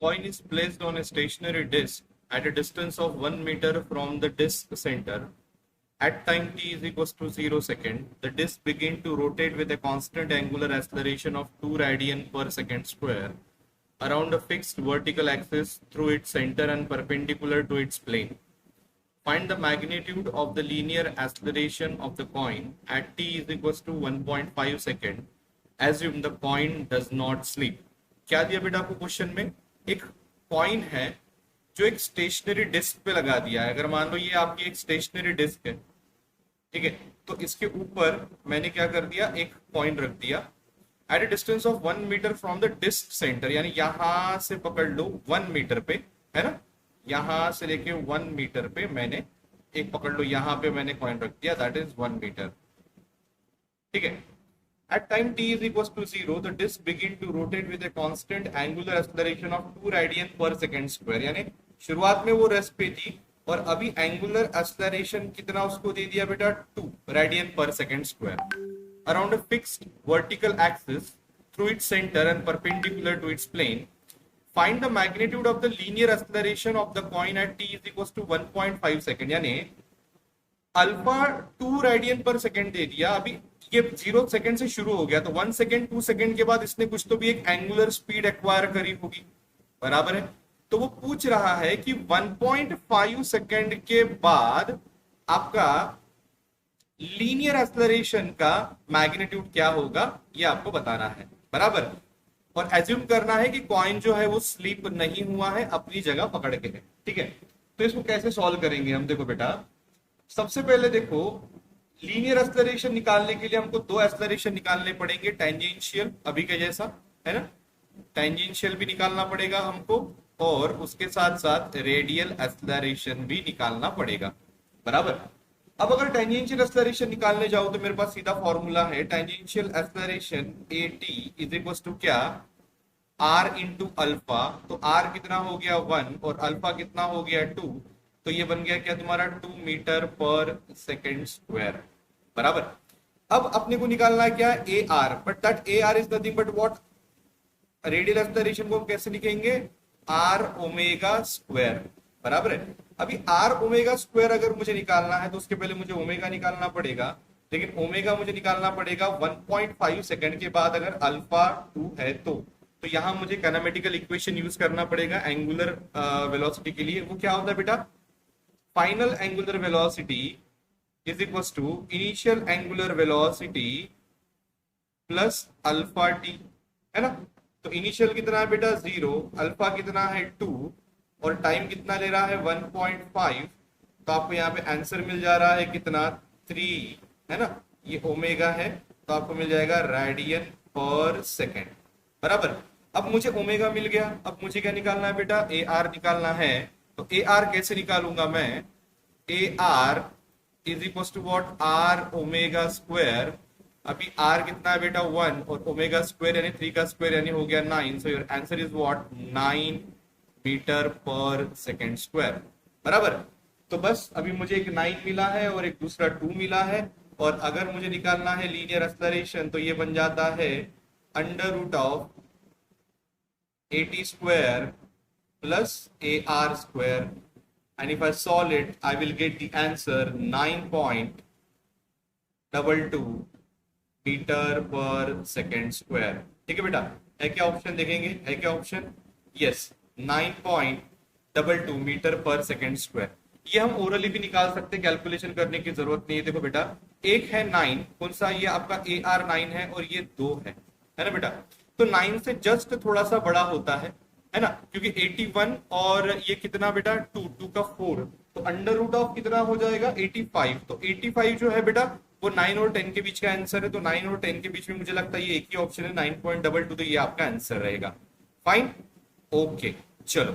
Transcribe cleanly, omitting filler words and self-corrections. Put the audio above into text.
Coin is placed on a stationary disc at a distance of 1 meter from the disc center. At time t is equals to 0 second, the disc begin to rotate with a constant angular acceleration of 2 radian per second square around a fixed vertical axis through its center and perpendicular to its plane. Find the magnitude of the linear acceleration of the coin at t is equals to 1.5 second. Assume the coin does not slip. क्या दिया बेटा आपको question में? एक coin है जो एक stationery disc पे लगा दिया है. अगर मान लो ये आपकी एक स्टेशनरी डिस्क है, ठीक है, तो इसके ऊपर मैंने क्या कर दिया, एक कॉइन रख दिया at a distance of 1 metre from the disc centre, यानी यहां से पकड़ लो 1 मीटर पे, है ना, यहां से लेके 1 मीटर पे मैंने एक पकड़ लो, यहां पे मैंने कॉइन रख दिया, दैट इज 1 मीटर. ठीक है. At time t is equals to 0, the disc begin to rotate with a constant angular acceleration of 2 radian per second square. यानी शुरुआत में वो रेस्ट पे थी और अभी एंगुलर एक्सेलरेशन कितना उसको दे दिया बेटा, 2 radian per second square around a fixed vertical axis through its centre and perpendicular to its plane. Find the magnitude of the linear acceleration of the coin at t is equals to 1.5 second. यानी alpha 2 radian per second दे दिया, अभी ये 0 second से शुरू हो गया, तो 1 सेकंड 2 सेकंड के बाद इसने कुछ तो भी एक एंगुलर स्पीड एक्वायर करी होगी, बराबर है. तो वो पूछ रहा है कि 1.5 सेकंड के बाद आपका लीनियर एक्सेलरेशन का मैग्नीट्यूड क्या होगा, ये आपको बताना है, बराबर. और एज्यूम करना है कि कॉइन जो है वो स्लिप नहीं हुआ है, अपनी जगह पकड़ के है. ठीक है. तो इसको कैसे सॉल्व करेंगे हम? देखो बेटा, सबसे पहले देखो, लीनियर एक्सेलरेशन निकालने के लिए हमको 2 एक्सेलरेशन निकालने पड़ेंगे, टेंजेंशियल अभी के जैसा, है ना, टेंजेंशियल भी निकालना पड़ेगा हमको और उसके साथ साथ रेडियल एक्सेलरेशन भी निकालना पड़ेगा, बराबर. अब अगर टेंजेंशियल एक्सेलरेशन निकालने जाओ तो मेरे पास सीधा फॉर्मूला है, tangential acceleration at is equal to क्या, r इंटू अल्फा. तो r कितना हो गया 1 और अल्फा कितना हो गया 2, तो ये बन गया क्या तुम्हारा 2 मीटर पर सेकेंड स्क्वायर, बराबर. अब अपने को निकालना है क्या, A R, but that A r is nothing but what, radial acceleration को हम कैसे लिखेंगे, आर ओमेगा स्क्वायर, बराबर है. अभी आर ओमेगा स्क्वायर अगर मुझे निकालना है तो उसके पहले मुझे ओमेगा निकालना पड़ेगा, लेकिन ओमेगा मुझे निकालना पड़ेगा 1.5 सेकंड के बाद अगर अल्फा 2 है तो यहां मुझे काइनेमेटिकल इक्वेशन यूज करना पड़ेगा एंगुलर वेलोसिटी के लिए. वो क्या होता है बेटा, final angular velocity is equals to initial angular velocity plus alpha t, है ना. तो इनिशियल कितना है बेटा 0, अल्फा कितना है 2 और टाइम कितना ले रहा है 1.5, तो आपको यहाँ पे आंसर मिल जा रहा है कितना 3, है ना. ये ओमेगा है तो आपको मिल जाएगा रेडियन पर सेकेंड, बराबर. अब मुझे ओमेगा मिल गया, अब मुझे क्या निकालना है बेटा, ए आर निकालना है. तो ए आर कैसे निकालूंगा मैं, a r is equal to what, r omega square. अभी आर कितना है बेटा 1 और ओमेगा स्क्वायर यानी 3 का स्क्वायर यानी हो गया 9. So your answer is what, 9 metre per second square, बराबर. तो बस अभी मुझे एक 9 मिला है और एक दूसरा 2 मिला है, और अगर मुझे निकालना है लीनियर एक्सेलरेशन तो ये बन जाता है under root of 80 square plus a r square. And if I solve it, I will get the answer 9.22 metre per second square. ठीक है बेटा, है क्या ऑप्शन, देखेंगे है क्या option, yes 9.22 metre per second square. ये हम ओरली भी निकाल सकते हैं, कैलकुलेशन करने की जरूरत नहीं है. देखो बेटा, एक है 9, कौन सा, ये आपका AR 9 है और ये 2 है ना बेटा. तो 9 से जस्ट थोड़ा सा बड़ा होता है ना, क्योंकि 81 और ये कितना बेटा 2 का 4, तो अंडर रूट ऑफ कितना हो जाएगा 85. तो 85 जो है बेटा वो 9 और 10 के बीच का आंसर है. तो 9 और 10 के बीच में मुझे लगता है ये एक ही ऑप्शन है 9.22, तो ये आपका आंसर रहेगा. फाइन, ओके, चलो.